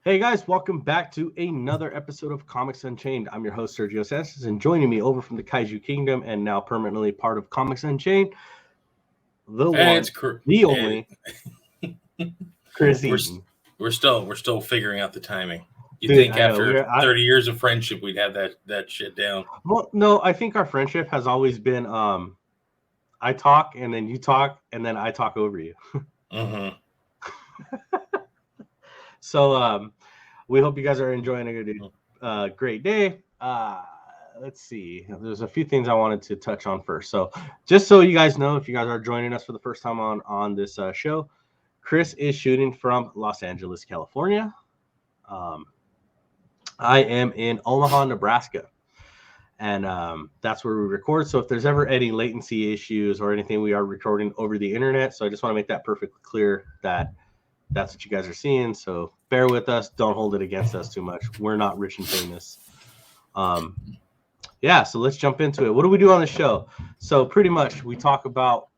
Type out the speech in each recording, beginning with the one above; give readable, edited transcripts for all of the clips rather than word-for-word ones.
Hey guys, welcome back to another episode of Comics Unchained. I'm your host, Sergio Sanchez, and joining me over from the Kaiju Kingdom and now permanently part of Comics Unchained, the the only, Chris Eaton. We're still figuring out the timing. You Dude, think after 30 years of friendship, we'd have that shit down? Well, no, I think our friendship has always been I talk and then you talk and then I talk over you. Mm-hmm. So we hope you guys are enjoying a great day. Let's see. There's a few things I wanted to touch on first. So just so you guys know, if you guys are joining us for the first time on this show, Chris is shooting from Los Angeles, California. I am in Omaha, Nebraska. And that's where we record. So if there's ever any latency issues or anything, we are recording over the internet. So I just want to make that perfectly clear that that's what you guys are seeing. So bear with us. Don't hold it against us too much. We're not rich and famous. So let's jump into it. What do we do on the show? So pretty much we talk about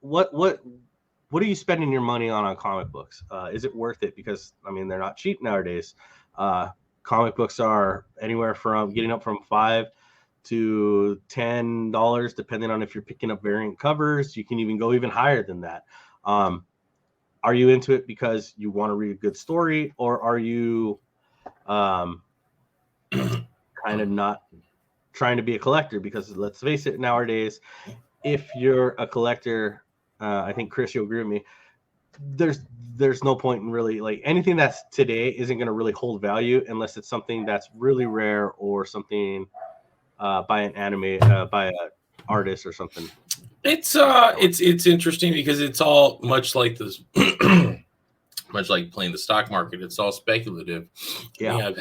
what are you spending your money on comic books? Is it worth it? Because I mean, they're not cheap nowadays. Comic books are anywhere from getting up from $5 to $10, depending on if you're picking up variant covers. You can even go even higher than that. Are you into it because you want to read a good story, or are you kind of not trying to be a collector? Because let's face it, nowadays, if you're a collector, I think Chris, you'll agree with me, there's no point in really, like, anything that's today isn't going to really hold value unless it's something that's really rare or something by an artist or something. It's interesting because it's all much like this, much like playing the stock market. It's all speculative. Yeah,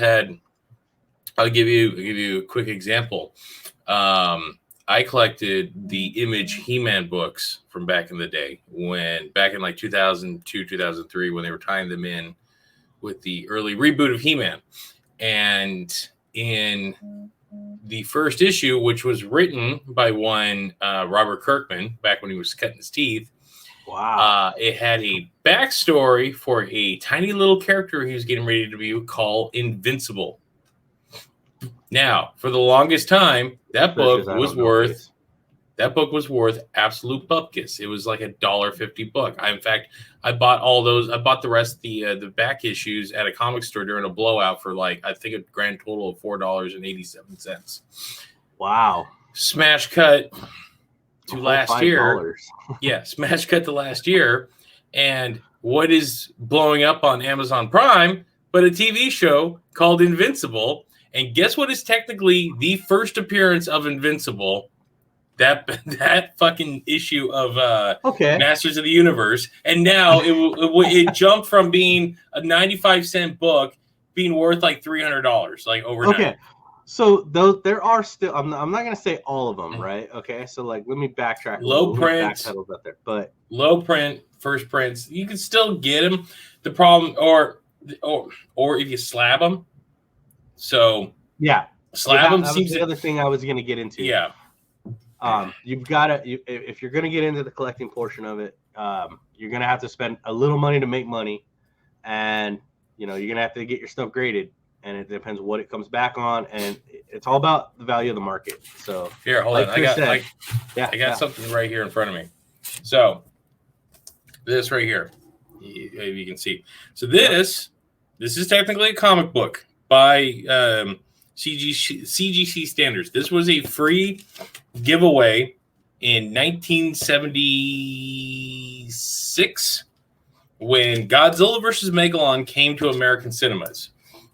I'll give you a quick example. I collected the Image He-Man books from back in the day, back in like 2002, 2003, when they were tying them in with the early reboot of He-Man. And in the first issue, which was written by one Robert Kirkman back when he was cutting his teeth. Wow. It had a backstory for a tiny little character he was getting ready to be called Invincible. Now, for the longest time, that book was worth absolute bupkis. It was like $1.50 book. I bought all those. I bought the rest, the back issues at a comic store during a blowout for I think a grand total of $4.87. Wow. Smash cut to last year. Yeah, smash cut to last year. And what is blowing up on Amazon Prime but a TV show called Invincible? And guess what is technically the first appearance of Invincible? That fucking issue of Masters of the Universe. And now it jumped from being a 95-cent book being worth like $300 like overnight. Okay. So there are still, I'm not going to say all of them, right? Okay. So let me backtrack. Low print, out there, but low print, first prints, you can still get them. The problem, or if you slab them. So yeah, slab them seems the other thing I was going to get into. Yeah. You've got to, if you're going to get into the collecting portion of it, you're going to have to spend a little money to make money, and you're going to have to get your stuff graded, and it depends what it comes back on, and it's all about the value of the market. So here, hold on, I got something right here in front of me. So this right here, maybe you can see. So this is technically a comic book by CGC standards. This was a free giveaway in 1976 when Godzilla vs. Megalon came to American cinemas.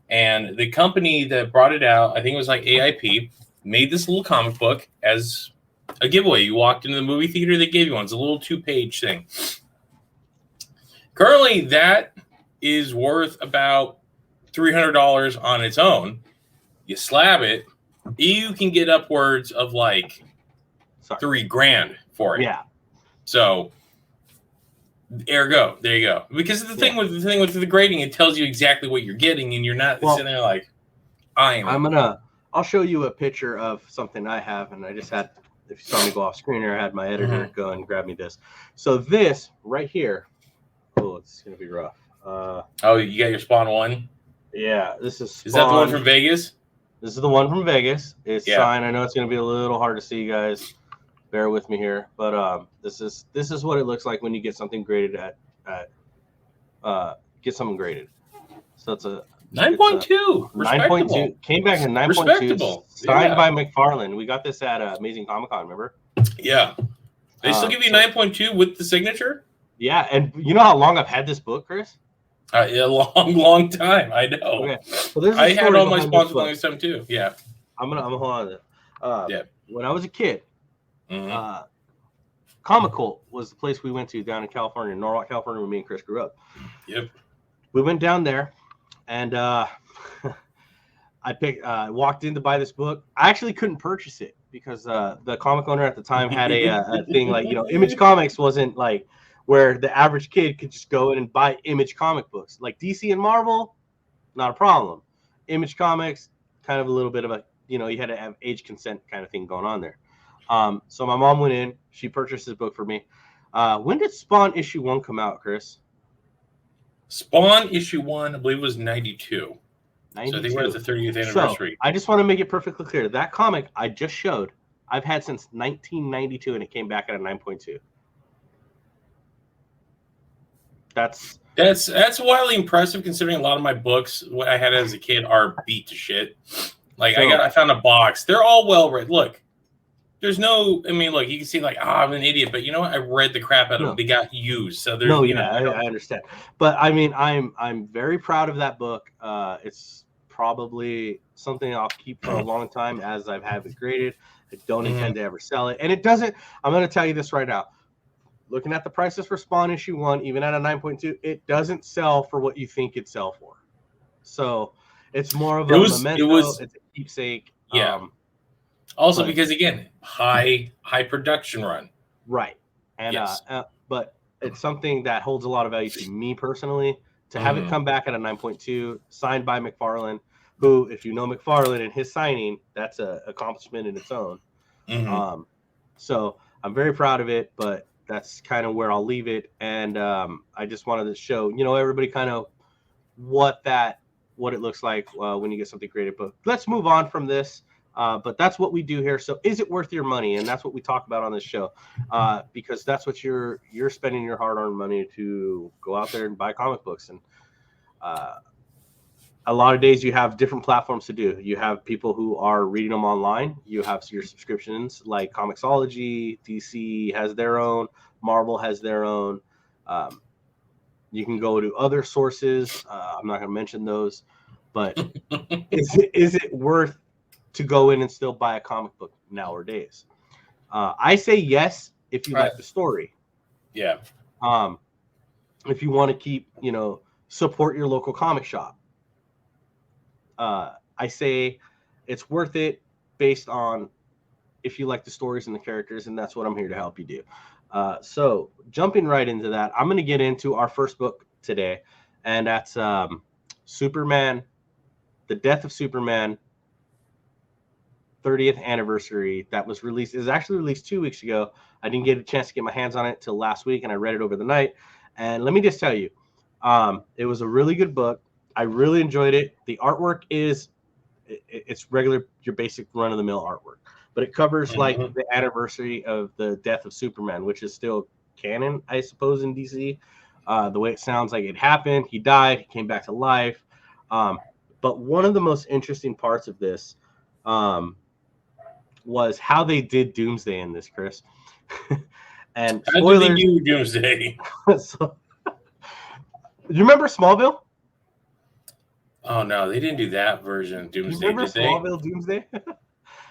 And the company that brought it out, I think it was like AIP, made this little comic book as a giveaway. You walked into the movie theater, they gave you one. It's a little 2-page thing. Currently, that is worth about $300 on its own. You slab it, you can get upwards of like $3,000 for it. Yeah. So, ergo, there you go. Because the thing with the grading, it tells you exactly what you're getting, and you're not sitting there like, I'll show you a picture of something I have, and I just had, if you saw me go off screen here, I had my editor go and grab me this. So this right here, oh, it's gonna be rough. Oh, you got your Spawn 1? Yeah, this is Spawn. Is that the one from Vegas? This is the one from Vegas. It's Yeah. signed. I know it's going to be a little hard to see, guys. Bear with me here, but this is what it looks like when you get something graded get something graded. So it's a 9.2. 9.2 came back in 9.2. Respectable. Signed by McFarlane. We got this at Amazing Comic-Con. Remember? Yeah. They still give you 9.2 with the signature. Yeah, and you know how long I've had this book, Chris? A long time. I know. Okay. So I had all my sponsors long time too. Yeah. I'm hold on. Yeah. When I was a kid, Comic Cult was the place we went to down in California, Norwalk, California, where me and Chris grew up. Yep. We went down there, and I walked in to buy this book. I actually couldn't purchase it because the comic owner at the time had a thing like, Image Comics wasn't like where the average kid could just go in and buy Image comic books. Like DC and Marvel, not a problem. Image Comics, kind of a little bit of a, you had to have age consent kind of thing going on there. So my mom went in. She purchased this book for me. When did Spawn issue 1 come out, Chris? Spawn issue 1, I believe, was 92. 92. So I think we're at the 30th anniversary. So, I just want to make it perfectly clear. That comic I just showed, I've had since 1992, and it came back at a 9.2. That's wildly impressive considering a lot of my books, what I had as a kid, are beat to shit. Like, I found a box. They're all well read. Look, there's no, look, you can see like, I'm an idiot, but you know what? I read the crap out of them. They got used. So there's I understand. But I'm very proud of that book. It's probably something I'll keep for a long time as I've had it graded. I don't intend to ever sell it. And it doesn't, I'm going to tell you this right now. Looking at the prices for Spawn issue 1, even at a 9.2, it doesn't sell for what you think it'd sell for. So it's more of a memento. It's a keepsake. Yeah. Also, because again, high production run. Right. And yes. But it's something that holds a lot of value to me personally. To have it come back at a 9.2, signed by McFarlane, who, if you know McFarlane and his signing, that's an accomplishment in its own. So I'm very proud of it, but that's kind of where I'll leave it. And I just wanted to show, everybody kind of what it looks like when you get something graded. But let's move on from this. But that's what we do here. So is it worth your money? And that's what we talk about on this show, because that's what you're spending your hard-earned money to go out there and buy comic books. And a lot of days you have different platforms to do. You have people who are reading them online. You have your subscriptions like Comixology, DC has their own, Marvel has their own. You can go to other sources. I'm not going to mention those, but is it worth to go in and still buy a comic book nowadays? I say yes if you like the story. Yeah. If you want to keep, support your local comic shop. I say it's worth it based on if you like the stories and the characters, and that's what I'm here to help you do. So jumping right into that, I'm going to get into our first book today, and that's Superman, The Death of Superman, 30th anniversary. That was released. It was actually released 2 weeks ago. I didn't get a chance to get my hands on it till last week, and I read it over the night. And let me just tell you, it was a really good book. I really enjoyed it. The artwork it's regular, your basic run-of-the-mill artwork, but it covers like the anniversary of the death of Superman, which is still canon, I suppose, in DC. The way it sounds like it happened, he died, he came back to life. But one of the most interesting parts of this was how they did Doomsday in this, Chris. And spoilers, how did they do Doomsday? So, you remember Smallville? Oh no, they didn't do that version of Doomsday. You remember Smallville Doomsday?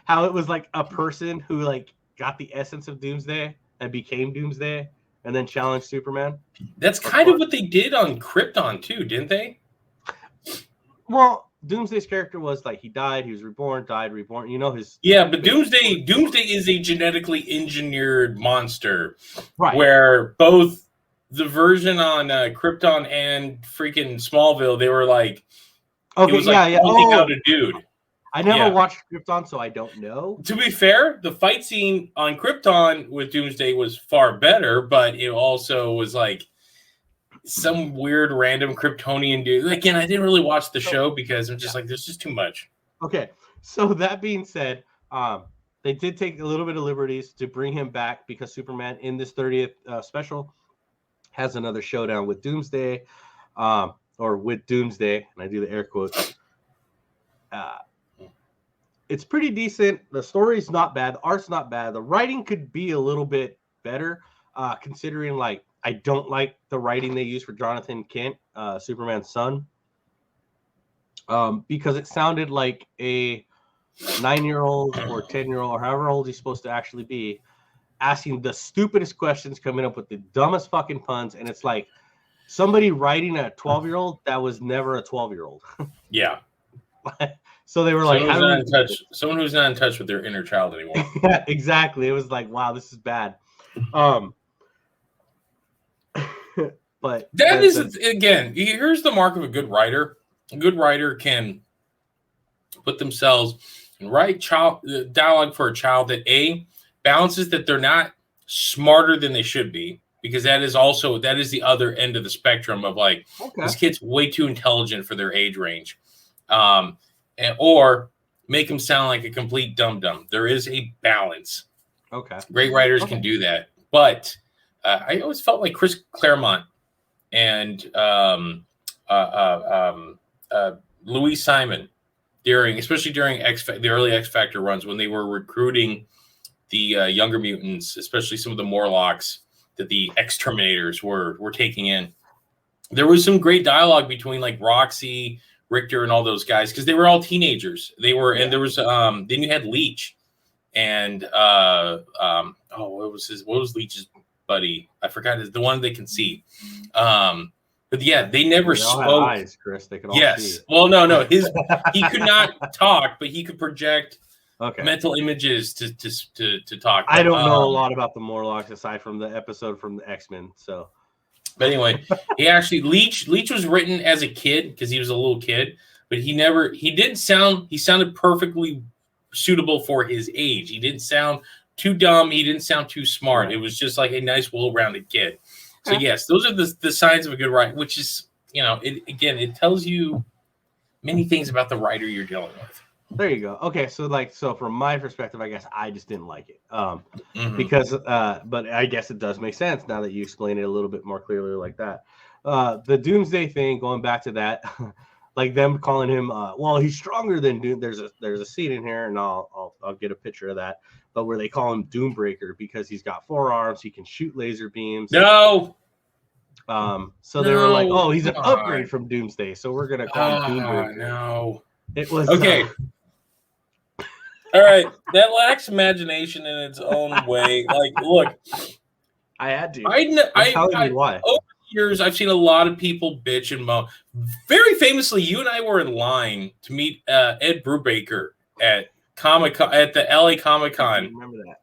How it was like a person who like got the essence of Doomsday and became Doomsday and then challenged Superman? That's kind of what they did on Krypton too, didn't they? Well, Doomsday's character was like he died, he was reborn, died, reborn. Yeah, but Doomsday is a genetically engineered monster, right? Where both the version on Krypton and freaking Smallville, they were like, okay, it was like pointing out a dude. I never watched Krypton, so I don't know. To be fair, the fight scene on Krypton with Doomsday was far better, but it also was like some weird random Kryptonian dude. Again, I didn't really watch the show because I'm just like, there's just too much. Okay, so that being said, they did take a little bit of liberties to bring him back because Superman in this 30th special has another showdown with Doomsday, or with Doomsday, and I do the air quotes. It's pretty decent. The story's not bad. The art's not bad. The writing could be a little bit better, considering like I don't like the writing they use for Jonathan Kent, Superman's son, because it sounded like a 9-year-old or 10-year-old or however old he's supposed to actually be, asking the stupidest questions, coming up with the dumbest fucking puns, and it's like somebody writing a 12-year-old that was never a 12-year-old. Yeah. So they were someone who's not in touch with their inner child anymore. Yeah, exactly. It was like, wow, this is bad. But that is, again, here's the mark of a good writer. A good writer can put themselves and write dialogue for a child that balances that they're not smarter than they should be, because that is the other end of the spectrum of like, this kid's way too intelligent for their age range, or make them sound like a complete dum-dum. There is a balance. Okay. Great writers can do that. But I always felt like Chris Claremont and Louis Simon, especially during the early X Factor runs, when they were recruiting the younger mutants, especially some of the Morlocks that the Exterminators were taking in. There was some great dialogue between like Roxy, Richter, and all those guys, because they were all teenagers. They were, and there was then you had Leech, and what was Leech's buddy? I forgot, the one they can see. But yeah, they never spoke. All had eyes, Chris. They could all see. Well, no. He could not talk, but he could project mental images to talk. I don't know a lot about the Morlocks aside from the episode from the X-Men. So, but anyway, he actually Leech was written as a kid because he was a little kid, but he sounded perfectly suitable for his age. He didn't sound too dumb. He didn't sound too smart. Right. It was just like a nice, well-rounded kid. So yes, those are the signs of a good writer, which is, it tells you many things about the writer you're dealing with. There you go. Okay, so from my perspective, I guess I just didn't like it, because but I guess it does make sense now that you explain it a little bit more clearly like that. The Doomsday thing, going back to that, like them calling him, well, he's stronger than Doom. There's a scene in here, and I'll get a picture of that. But where they call him Doombreaker because he's got 4 arms, he can shoot laser beams. No. So they were like, oh, he's an upgrade from Doomsday, so we're gonna call him Doombreaker. No. It was okay. All right, that lacks imagination in its own way. Like, look, I had to. I'm telling you why. Over the years, I've seen a lot of people bitch and moan. Very famously, you and I were in line to meet Ed Brubaker at the LA Comic-Con. Remember that?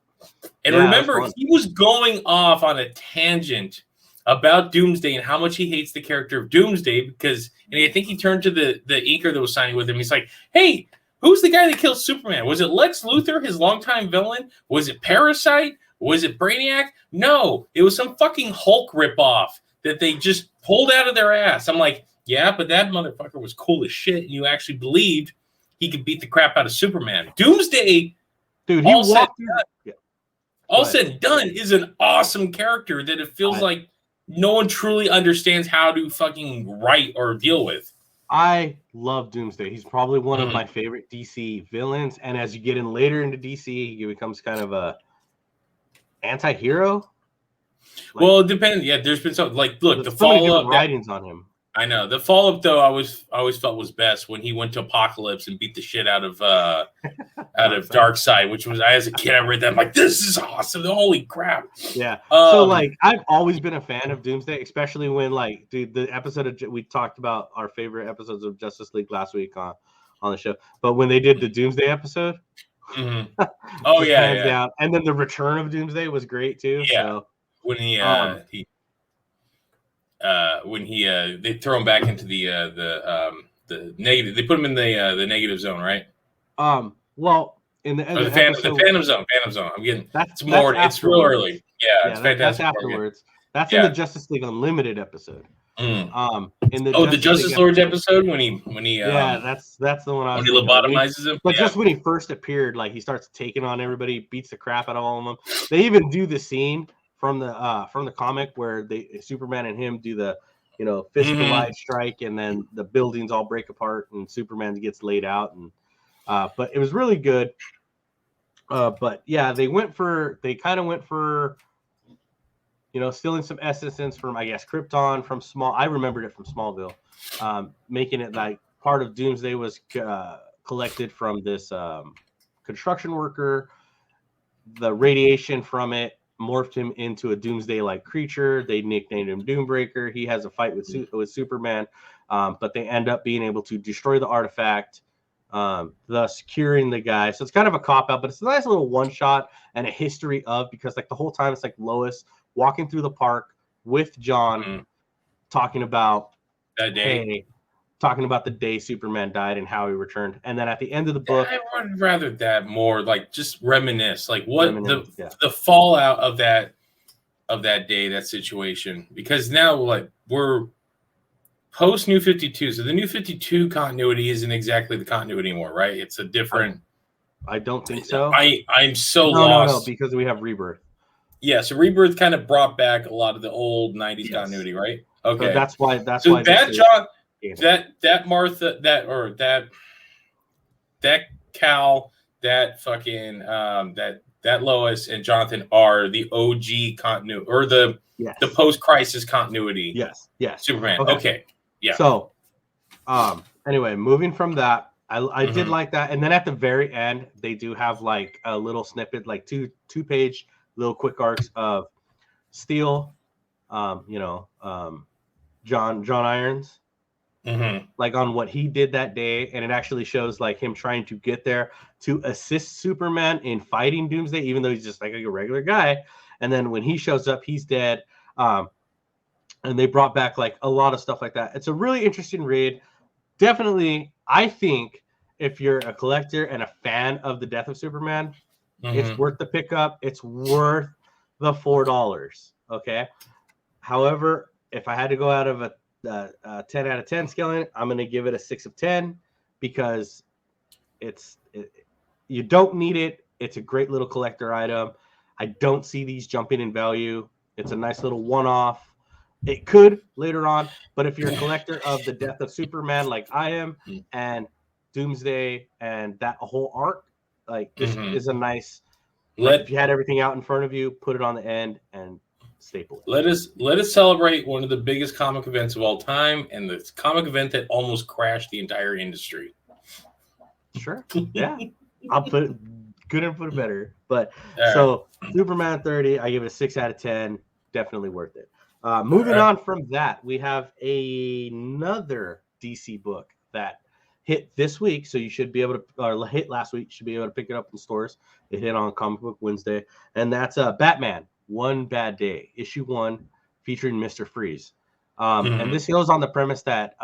And remember, he was going off on a tangent about Doomsday and how much he hates the character of Doomsday because, and I think he turned to the inker that was signing with him. He's like, "Hey, who's the guy that killed Superman? Was it Lex Luthor, his longtime villain? Was it Parasite? Was it Brainiac? No, it was some fucking Hulk ripoff that they just pulled out of their ass." I'm like, yeah, but that motherfucker was cool as shit. And you actually believed he could beat the crap out of Superman. Doomsday, dude, all said and done, is an awesome character that it feels like no one truly understands how to fucking write or deal with. I love Doomsday. He's probably one of my favorite DC villains. And as you get in later into DC, he becomes kind of a anti-hero. Well, it depends. Yeah, there's been some look the follow-up writings on him. I know the follow-up though. I always felt was best when he went to Apocalypse and beat the shit out of Darkseid, which was as a kid I read that I'm like, this is awesome. Holy crap! Yeah. So I've always been a fan of Doomsday, especially when the episode we talked about our favorite episodes of Justice League last week on the show, but when they did the Doomsday episode, down. And then the return of Doomsday was great too. Yeah. So, when they throw him back into the negative, they put him in the negative zone, right? Well, in the Phantom Zone. I'm getting it's real early. Yeah, it's fantastic. That's afterwards. That's in the Justice League Unlimited episode. In the the Justice Lord's episode when he that's the one I was when he lobotomizes him. But just when he first appeared, like he starts taking on everybody, beats the crap out of all of them. They even do the scene from the comic where Superman and him do the fist collide strike, and then the buildings all break apart and Superman gets laid out, and but it was really good. But yeah, they kind of went for stealing some essence from, I guess, Krypton from I remembered it from Smallville, making it like part of Doomsday was collected from this construction worker. The radiation from it morphed him into a Doomsday-like creature. They nicknamed him Doombreaker. He has a fight with Superman, but they end up being able to destroy the artifact, thus curing the guy. So it's kind of a cop-out, but it's a nice little one-shot and a history of, because like the whole time it's like Lois walking through the park with John, talking about that day, talking about the day Superman died and how he returned. And then at the end of the book, I would rather that more like just reminisce, like what the fallout of that day, that situation, because now like we're post New 52, so the New 52 continuity isn't exactly the continuity anymore, right? It's a different. I don't think so. I'm so lost. No, because we have Rebirth. Yeah, so Rebirth kind of brought back a lot of the old 90s continuity, right? Okay. So that's why that Martha, that Cal, that fucking that Lois and Jonathan are the OG continuity, or the post-crisis continuity. Yes. Superman. Okay. Yeah. So anyway, moving from that, I did like that. And then at the very end, they do have like a little snippet, like two-page little quick arcs of Steel, John Irons, like on what he did that day, and it actually shows like him trying to get there to assist Superman in fighting Doomsday, even though he's just like a regular guy. And then when he shows up, he's dead. And they brought back like a lot of stuff like that. It's a really interesting read. Definitely, I think if you're a collector and a fan of the death of Superman, it's worth the pickup. It's worth the $4. Okay. However, if I had to go out of a 10 out of 10 scaling, I'm going to give it a 6 of 10 because you don't need it. It's a great little collector item. I don't see these jumping in value. It's a nice little one-off. It could later on, but if you're a collector of the death of Superman like I am, and Doomsday and that whole arc, like this is a nice. If you had everything out in front of you, put it on the end and staple it. Let us celebrate one of the biggest comic events of all time, and the comic event that almost crashed the entire industry. Sure, yeah, I'll put it good and put it better. But so Superman 30, I give it a 6 out of 10. Definitely worth it. Moving on from that, we have another DC book that hit this week, so you should be able to, or hit last week, you should be able to pick it up in stores. It hit on Comic Book Wednesday, and that's Batman, One Bad Day, issue 1, featuring Mr. Freeze. And this goes on the premise that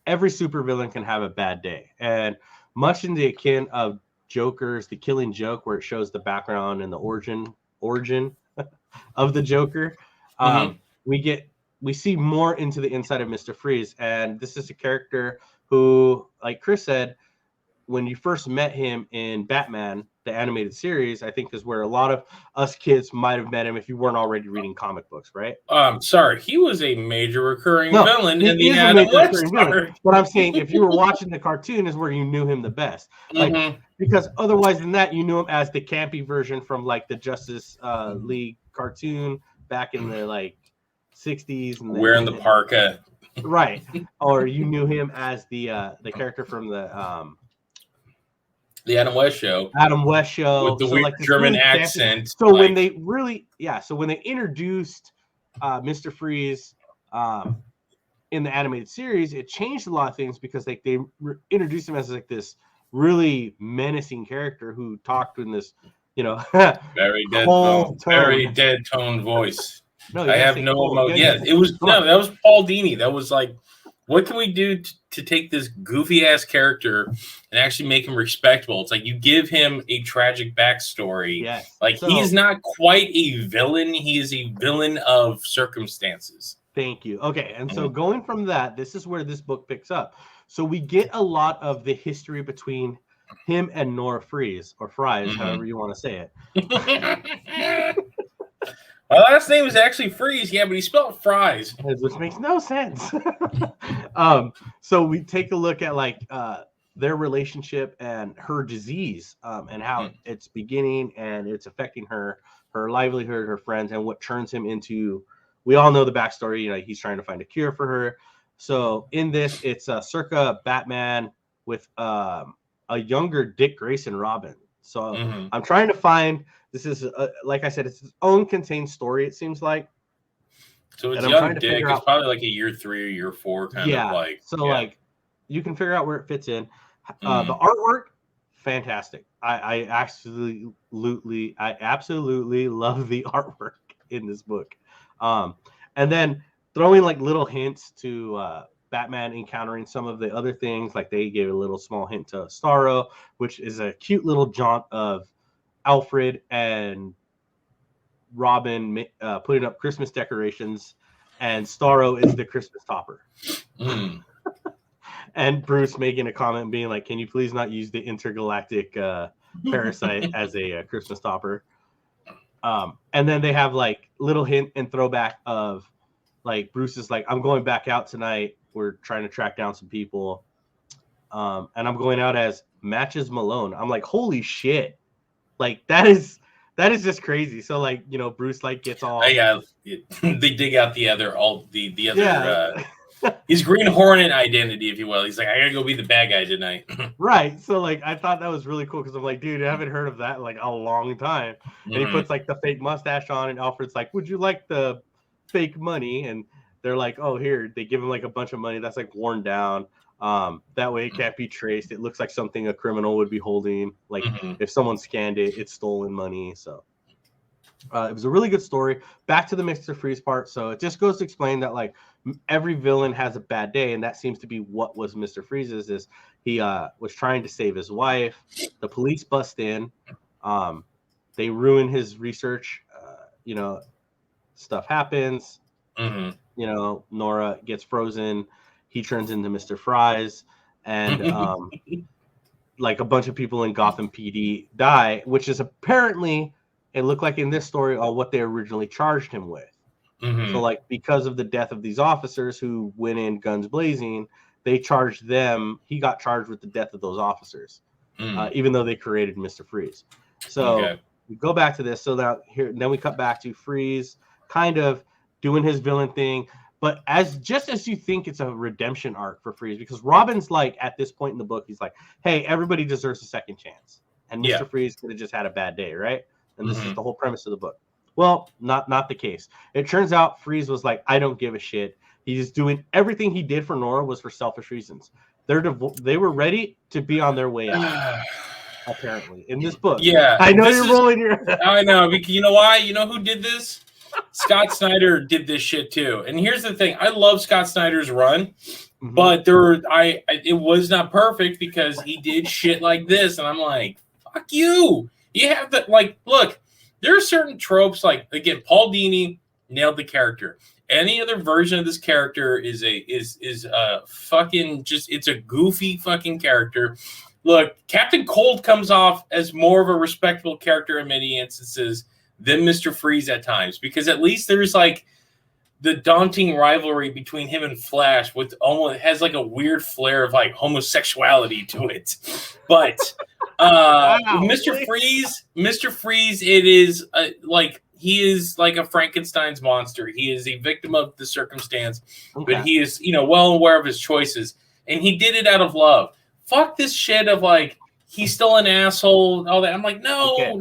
every supervillain can have a bad day, and much in the akin of Joker's The Killing Joke, where it shows the background and the origin of the Joker. We see more into the inside of Mr. Freeze, and this is a character who, like Chris said, when you first met him in Batman, the animated series, I think is where a lot of us kids might have met him if you weren't already reading comic books, right? Sorry, he was a major recurring villain in the Adam West story. But I'm saying if you were watching the cartoon is where you knew him the best. Like, because otherwise than that, you knew him as the campy version from like the Justice League cartoon back in the like 60s. And wearing the parka. Right. Or you knew him as the character from the Adam West show. With the weird German accent. So like, when they introduced Mr. Freeze in the animated series, it changed a lot of things because like they introduced him as like this really menacing character who talked in this, very dead tone voice. No, I have no emotion. Yeah, it was that was Paul Dini. That was like, what can we do to take this goofy ass character and actually make him respectable? It's like you give him a tragic backstory. Yes. Like he's not quite a villain. He is a villain of circumstances. Thank you. Okay, and so going from that, this is where this book picks up. So we get a lot of the history between him and Nora Fries, or Fries, however you want to say it. My last name is actually Fries, yeah, but he spelled fries, which makes no sense. So we take a look at like their relationship and her disease, and how it's beginning and it's affecting her livelihood, her friends, and what turns him into. We all know the backstory. You know, he's trying to find a cure for her. So in this, it's circa Batman with a younger Dick Grayson Robin. So I'm trying to find. This is like I said, it's its own contained story. It seems like. So it's young Dick. It's probably like a year 3 or year 4 kind of like. So like, you can figure out where it fits in. The artwork, fantastic. I absolutely love the artwork in this book. And then throwing like little hints to Batman encountering some of the other things. Like they gave a little small hint to Starro, which is a cute little jaunt of Alfred and Robin putting up Christmas decorations, and Starro is the Christmas topper. And Bruce making a comment being like, can you please not use the intergalactic parasite as a Christmas topper? And then they have like little hint and throwback of like Bruce is like, I'm going back out tonight. We're trying to track down some people. And I'm going out as Matches Malone. I'm like, holy shit. Like that is just crazy. So like, you know, Bruce like gets all they dig out the other his Green Hornet identity, if you will. He's like, I gotta go be the bad guy tonight. Right. So like I thought that was really cool because I'm like, dude, I haven't heard of that in like a long time. And he puts like the fake mustache on, and Alfred's like, would you like the fake money? And they're like, oh, here. They give him like a bunch of money that's like worn down. That way it can't be traced. It looks like something a criminal would be holding. Like if someone scanned it, it's stolen money. So it was a really good story. Back to the Mr. Freeze part. So it just goes to explain that like every villain has a bad day, and that seems to be what was Mr. Freeze's. Is he was trying to save his wife. The police bust in. They ruin his research. You know, stuff happens. You know, Nora gets frozen. He turns into Mr. Fries, and like a bunch of people in Gotham PD die, which is apparently, it looked like in this story, what they originally charged him with. So like, because of the death of these officers who went in guns blazing, they charged them. He got charged with the death of those officers, even though they created Mr. Freeze. So we go back to this. So now then we cut back to Freeze kind of doing his villain thing. But just as you think it's a redemption arc for Freeze, because Robin's like, at this point in the book, he's like, hey, everybody deserves a second chance. And Mr. Freeze could have just had a bad day, right? And this is the whole premise of the book. Well, not the case. It turns out Freeze was like, I don't give a shit. He's doing everything he did for Nora was for selfish reasons. They were ready to be on their way out, apparently, in this book. Yeah. I know you're rolling your head. I know. You know why? You know who did this? Scott Snyder did this shit too. And here's the thing. I love Scott Snyder's run, but it was not perfect because he did shit like this. And I'm like, fuck you. You have to, like, look, there are certain tropes, like, again, Paul Dini nailed the character. Any other version of this character is a fucking just, it's a goofy fucking character. Look, Captain Cold comes off as more of a respectable character in many instances than Mr. Freeze at times, because at least there's like the daunting rivalry between him and Flash, with almost has like a weird flair of like homosexuality to it. But Mr. Freeze, it is like he is like a Frankenstein's monster. He is a victim of the circumstance, but he is, well aware of his choices, and he did it out of love. Fuck this shit of like he's still an asshole, all that. I'm like, no.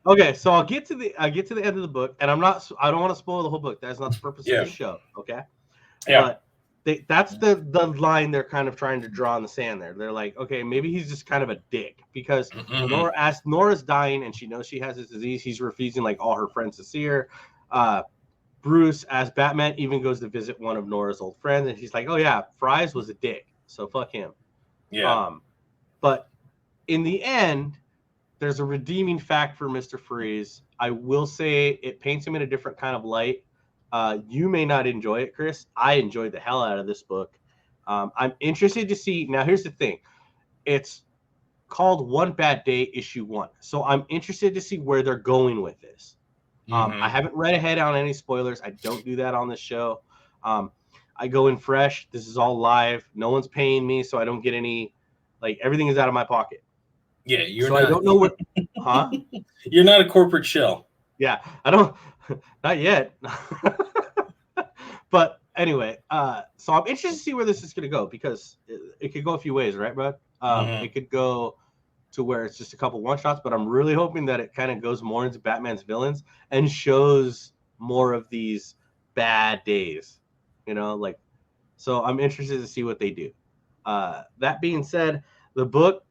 Okay, so I'll get to the end of the book, and I don't want to spoil the whole book. That's not the purpose of the show. Okay. Yeah. But that's the line they're kind of trying to draw in the sand there. They're like, okay, maybe he's just kind of a dick because Nora's dying and she knows she has this disease. He's refusing like all her friends to see her. Bruce, as Batman, even goes to visit one of Nora's old friends, and he's like, oh yeah, Fries was a dick, so fuck him. Yeah. But in the end, there's a redeeming fact for Mr. Freeze. I will say it paints him in a different kind of light. You may not enjoy it, Chris. I enjoyed the hell out of this book. I'm interested to see. Now, here's the thing. It's called One Bad Day, Issue 1. So I'm interested to see where they're going with this. I haven't read ahead on any spoilers. I don't do that on this show. I go in fresh. This is all live. No one's paying me, so I don't get any. Like, everything is out of my pocket. Yeah, I don't know what. Huh? You're not a corporate shell. Yeah, I don't. Not yet. But anyway, so I'm interested to see where this is going to go, because it could go a few ways, right, bud? It could go to where it's just a couple one-shots, but I'm really hoping that it kind of goes more into Batman's villains and shows more of these bad days, like, so I'm interested to see what they do. That being said, the book,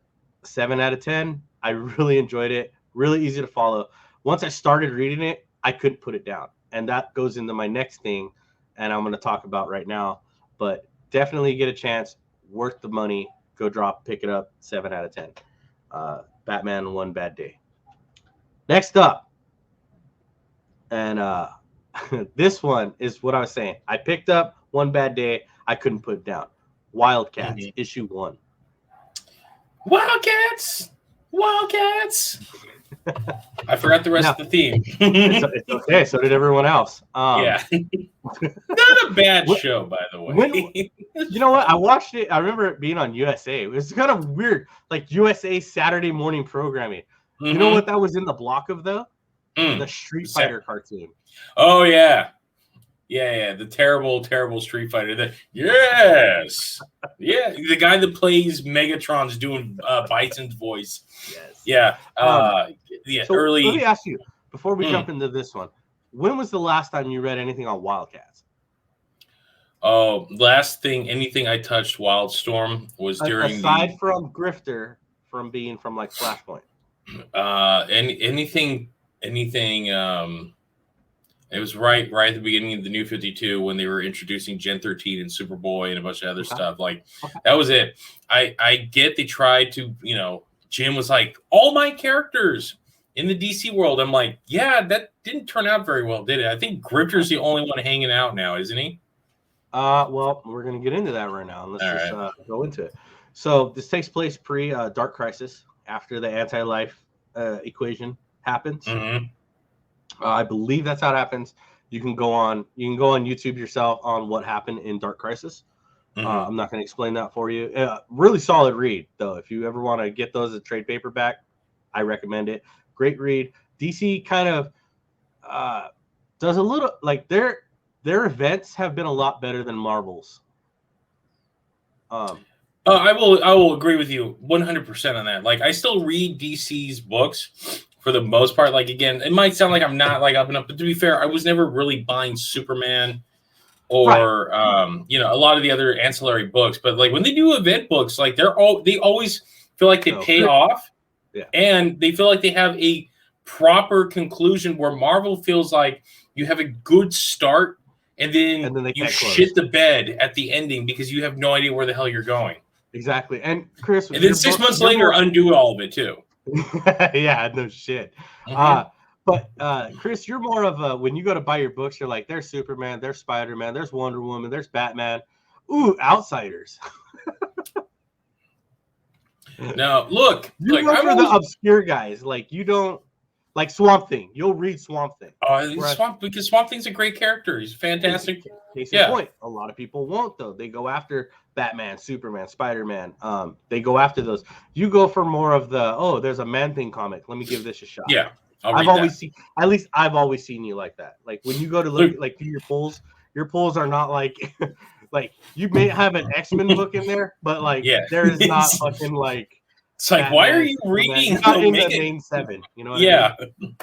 7 out of 10. I really enjoyed it. Really easy to follow. Once I started reading it, I couldn't put it down. And that goes into my next thing, and I'm going to talk about right now. But definitely get a chance. Worth the money. Go pick it up. 7 out of 10. Batman One Bad Day. Next up. And this one is what I was saying. I picked up One Bad Day. I couldn't put it down. Wildcats, issue 1. Wildcats! I forgot the rest of the theme. It's okay. So did everyone else. Yeah. Not a bad show, by the way. You know what? I watched it. I remember it being on USA. It was kind of weird, like USA Saturday morning programming. You know what that was in the block of, though? The Street Fighter cartoon. Oh, yeah. Yeah, the terrible Street Fighter. Yes. Yeah, the guy that plays Megatron's doing Bison's voice. Yes. Yeah. So early. Let me ask you, before we jump into this one, when was the last time you read anything on Wildcats? Oh, anything I touched Wildstorm was during aside from Grifter, from being from like Flashpoint. Anything. It was right at the beginning of the New 52 when they were introducing Gen 13 and Superboy and a bunch of other stuff. Like, that was it. I get they tried to, Jim was like, all my characters in the DC world. I'm like, yeah, that didn't turn out very well, did it? I think Grifter's the only one hanging out now, isn't he? Well, we're going to get into that right now. Let's just go into it. So this takes place pre Dark Crisis, after the anti-life equation happens. I believe that's how it happens. You can go on YouTube yourself on what happened in Dark Crisis. I'm not going to explain that for you. Really solid read, though. If you ever want to get those as trade paperback, I recommend it. Great read. DC kind of does a little, like, their events have been a lot better than Marvel's. I will agree with you 100% on that. Like, I still read DC's books for the most part. Like, again, it might sound like I'm not like up and up, but to be fair, I was never really buying Superman or a lot of the other ancillary books. But like, when they do event books, like, they always feel like they pay off, and they feel like they have a proper conclusion, where Marvel feels like you have a good start and then you shit the bed at the ending because you have no idea where the hell you're going. Exactly. And Chris, and then 6 months later, undo all of it too. Yeah, no shit. But Chris, you're more of a, when you go to buy your books, you're like, there's Superman, there's Spider-Man, there's Wonder Woman, there's Batman. Ooh, outsiders. No, look, you look for the obscure guys. Like, you don't like Swamp Thing. You'll read Swamp Thing. Because Swamp Thing's a great character. He's fantastic. Case in point. A lot of people won't, though. They go after Batman, Superman, Spider-Man. They go after those. You go for more of the, there's a Man-Thing comic. Let me give this a shot. Yeah. I've always seen you like that. Like, when you go to look like do your pulls are not like like, you may have an X-Men book in there, but like there is not fucking like, it's like, Batman, why are you reading the main 7? You know what I mean?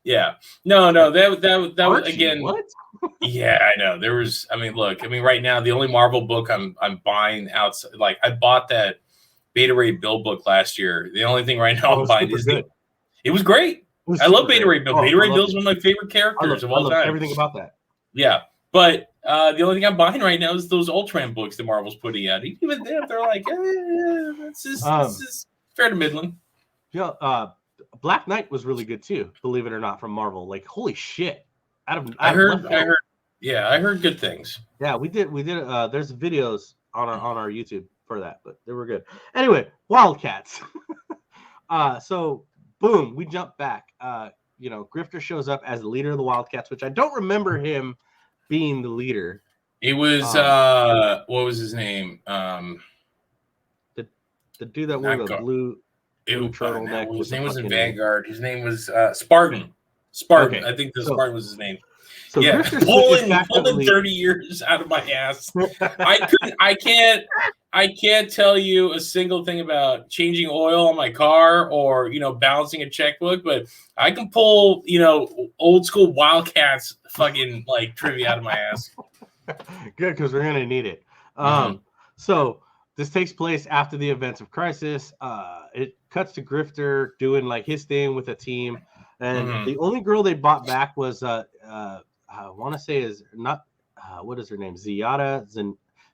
Yeah. No, that was again. What? Yeah, I know. There was, right now the only Marvel book I'm buying outside, like, I bought that Beta Ray Bill book last year. The only thing right now I'm buying is it was great. I love Beta Ray Bill. Beta Ray Bill is one of my favorite characters of all time. Everything about that. Yeah, but the only thing I'm buying right now is those Ultraman books that Marvel's putting out. Even them, they're like, this is fair to middling. Yeah, Black Knight was really good too, believe it or not, from Marvel. Like, holy shit! I heard. Yeah, I heard good things. Yeah, we did. There's videos on our YouTube for that, but they were good. Anyway, Wildcats. So boom, we jump back. Grifter shows up as the leader of the Wildcats, which I don't remember him being the leader. It was what was his name? The dude that wore the blue turtleneck. His name wasn't Vanguard. His name was Spartan. Spartan. Okay. I think Spartan was his name. So yeah, pulling 30 years out of my ass. I can't tell you a single thing about changing oil on my car or balancing a checkbook, but I can pull old school Wildcats fucking like trivia out of my ass. Good, because we're gonna need it. So this takes place after the events of Crisis. It cuts to Grifter doing like his thing with a team, and the only girl they bought back was I want to say is not what is her name? Ziada,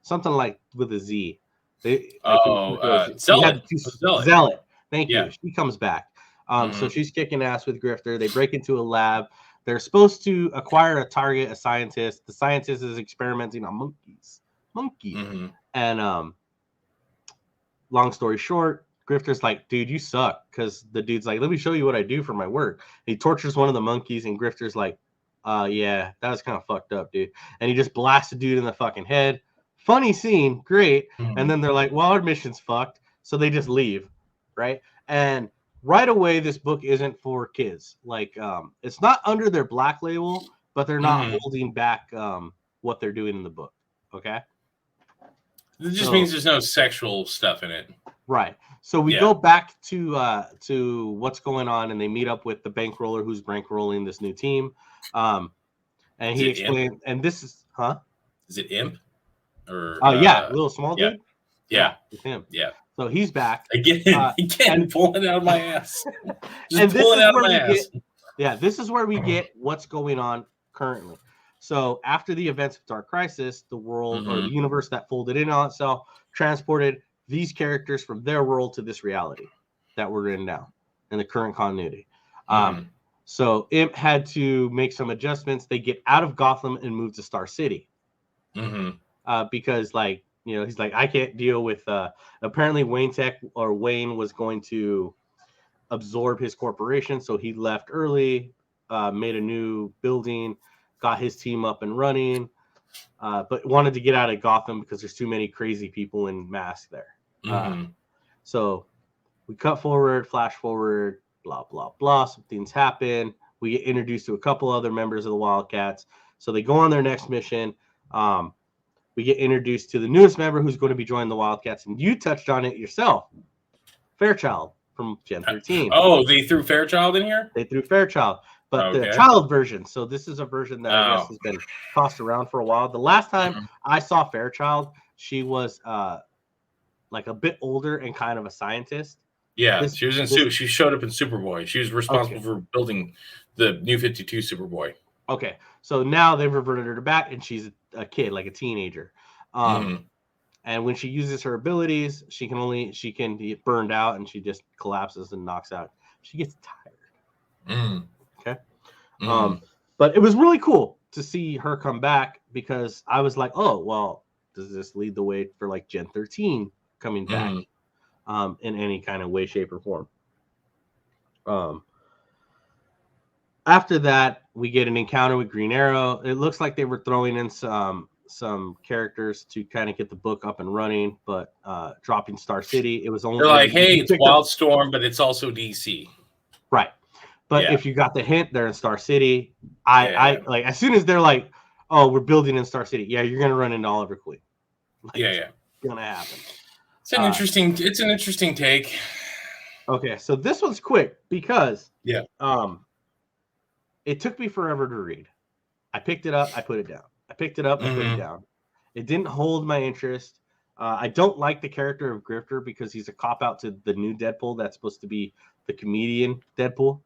something like with a Z. Zealot. Zealot. Thank you. She comes back. So she's kicking ass with Grifter. They break into a lab. They're supposed to acquire a target, a scientist. The scientist is experimenting on monkeys. And long story short, Grifter's like, dude, you suck. Because the dude's like, let me show you what I do for my work. And he tortures one of the monkeys, and Grifter's like, yeah, that was kind of fucked up, dude. And he just blasts the dude in the fucking head. Funny scene, great. And then they're like, well, our mission's fucked. So they just leave, right? And right away, this book isn't for kids. Like, it's not under their black label, but they're not holding back what they're doing in the book, okay? It just means there's no sexual stuff in it. Right. So we go back to what's going on, and they meet up with the bankroller who's bankrolling this new team. And he explained, and this is, Is it Imp? Or little small dude? Yeah. It's him. Yeah. So he's back. Again, pulling out of my ass. Just pulling out of my ass. This is where we get what's going on currently. So after the events of Dark Crisis, the world or the universe that folded in on itself transported these characters from their world to this reality that we're in now in the current continuity. So Imp had to make some adjustments. They get out of Gotham and move to Star City. Because he's like, I can't deal with apparently Wayne was going to absorb his corporation. So he left early, made a new building, got his team up and running, but wanted to get out of Gotham because there's too many crazy people in masks there. So we cut forward, flash forward, blah, blah, blah. Some things happen. We get introduced to a couple other members of the Wildcats. So they go on their next mission. We get introduced to the newest member who's going to be joining the Wildcats. And you touched on it yourself. Fairchild from Gen 13. Oh, they threw Fairchild in here? They threw Fairchild. But the child version. So this is a version that I guess has been tossed around for a while. The last time I saw Fairchild, she was like a bit older and kind of a scientist. Yeah, she was in she showed up in Superboy. She was responsible for building the New 52 Superboy. Okay, so now they've reverted her back, and she's a kid, like a teenager. And when she uses her abilities, she can get burned out, and she just collapses and knocks out. She gets tired. Okay. But it was really cool to see her come back because I was like, oh, well, does this lead the way for like Gen 13 coming back in any kind of way, shape, or form? After that, we get an encounter with Green Arrow. It looks like they were throwing in some characters to kind of get the book up and running, but dropping Star City, it was only... They're like, hey, it's Wildstorm, but it's also DC. Right. But if you got the hint, they're in Star City. I like as soon as they're like, oh, we're building in Star City. Yeah, you're gonna run into Oliver Queen. Like, it's gonna happen. It's an interesting take. Okay, so this one's quick because it took me forever to read. I picked it up, I put it down. I picked it up, I put it down. It didn't hold my interest. I don't like the character of Grifter because he's a cop out to the new Deadpool that's supposed to be the comedian Deadpool.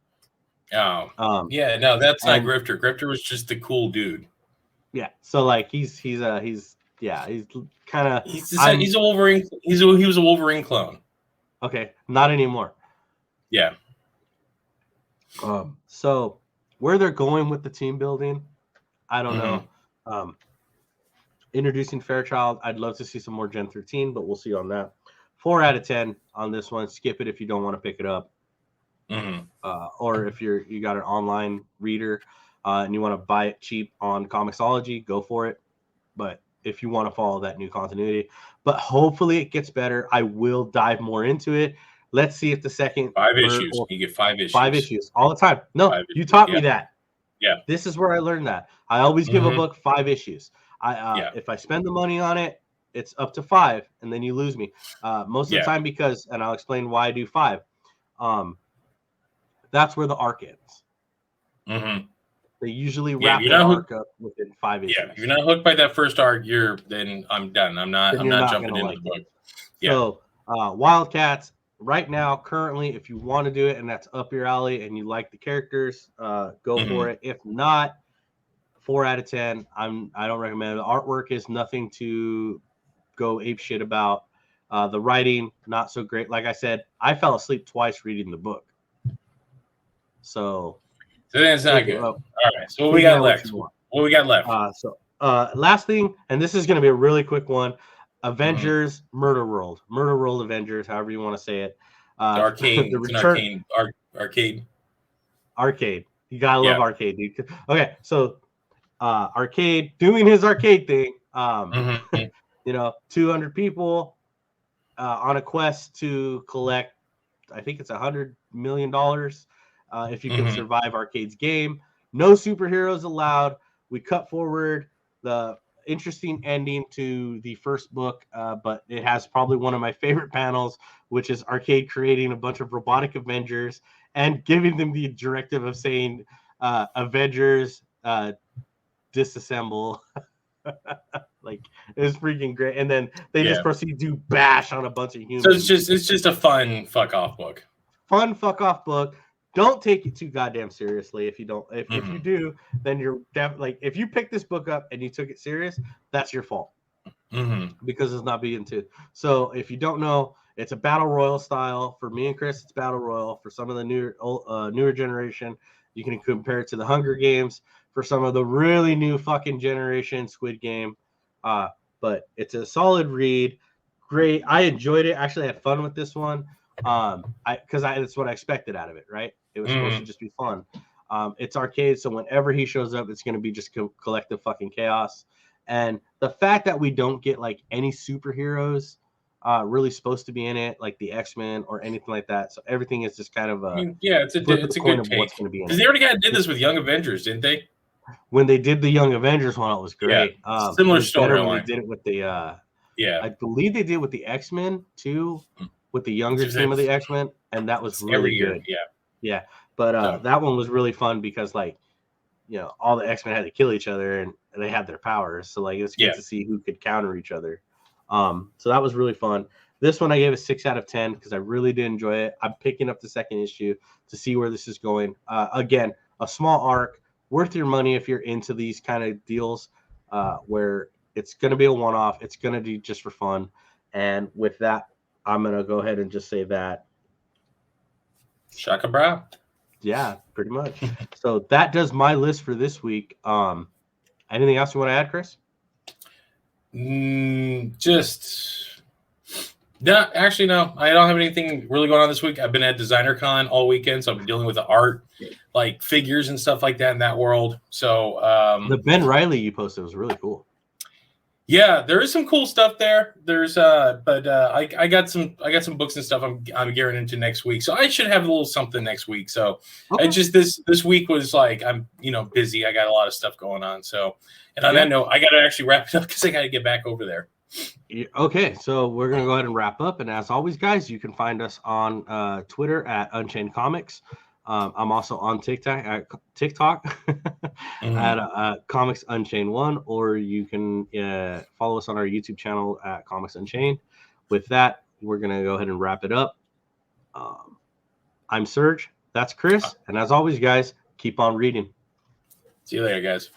No, that's not Grifter. Grifter was just the cool dude. Yeah, so like he's kind of he's a Wolverine. He was a Wolverine clone. Okay, not anymore. Yeah. So where they're going with the team building, I don't know. Introducing Fairchild. I'd love to see some more Gen 13, but we'll see on that. 4 out of 10 on this one. Skip it if you don't want to pick it up. Or if you got an online reader and you want to buy it cheap on Comixology, go for it. But if you want to follow that new continuity, but hopefully it gets better. I will dive more into it. Let's see if the second 5 issues. You get 5 issues. 5 issues all the time. No, you taught me that. Yeah. This is where I learned that. I always give a book 5 issues. If I spend the money on it, it's up to 5, and then you lose me. Most of the time because, and I'll explain why I do 5. That's where the arc ends. They usually wrap the arc up within 5 issues. Yeah, if you're not hooked by that first arc, then I'm done. I'm not jumping into the book. Yeah. So Wildcats, right now, currently, if you want to do it and that's up your alley and you like the characters, go for it. If not, 4 out of 10. I don't recommend it. The artwork is nothing to go ape shit about. The writing, not so great. Like I said, I fell asleep twice reading the book. So that's not good. All right. So what we got left? What we got left? Last thing, and this is going to be a really quick one. Avengers, Muderworld Avengers, however you want to say it. Arcade. The return. Arcade. You gotta love arcade, dude. Okay, so arcade doing his arcade thing. 200 people on a quest to collect. I think it's $100 million. If you can survive Arcade's game. No superheroes allowed. We cut forward the interesting ending to the first book, but it has probably one of my favorite panels, which is Arcade creating a bunch of robotic Avengers and giving them the directive of saying, Avengers, disassemble. Like, it was freaking great. And then they just proceed to bash on a bunch of humans. So it's just a fun fuck off book. Fun fuck off book. Don't take it too goddamn seriously. If you don't, if you do, then you're like, if you pick this book up and you took it serious, that's your fault because it's not being too. So if you don't know, it's a battle royal style. For me and Chris, it's battle royal. For some of the newer generation, you can compare it to the Hunger Games. For some of the really new fucking generation, Squid Game. But it's a solid read. Great. I enjoyed it. Actually, I had fun with this one. Because that's what I expected out of it, right? It was supposed to just be fun. It's arcade, so whenever he shows up, it's going to be just collective fucking chaos. And the fact that we don't get like any superheroes really supposed to be in it, like the X-Men or anything like that. So everything is just kind of it's a good take. What's going to be in it. Because they already did this with Young Avengers, didn't they? When they did the Young Avengers one, it was great. Yeah, similar storyline. They did it with the I believe they did with the X-Men too. With the younger team of the X-Men, and that was really good. Yeah. But that one was really fun because, like, all the X-Men had to kill each other, and they had their powers. So, like, it was good to see who could counter each other. So that was really fun. This one I gave a 6 out of 10 because I really did enjoy it. I'm picking up the second issue to see where this is going. Again, a small arc, worth your money if you're into these kind of deals where it's going to be a one-off. It's going to be just for fun. And with that, I'm going to go ahead and just say that. Shaka bra. Yeah, pretty much. So that does my list for this week. Anything else you want to add, Chris? No, actually, no. I don't have anything really going on this week. I've been at Designer Con all weekend, so I've been dealing with the art, like figures and stuff like that in that world. So the Ben Reilly you posted was really cool. Yeah, there is some cool stuff there. There's I got some books and stuff I'm gearing into next week. So I should have a little something next week. So I just this week was like I'm busy. I got a lot of stuff going on. So and on that note, I got to actually wrap it up because I got to get back over there. Okay, so we're gonna go ahead and wrap up. And as always, guys, you can find us on Twitter at Unchained Comics. I'm also on TikTok at Comics Unchained 1, or you can follow us on our YouTube channel at Comics Unchained. With that, we're going to go ahead and wrap it up. I'm Serg. That's Chris. And as always, guys, keep on reading. See you later, guys.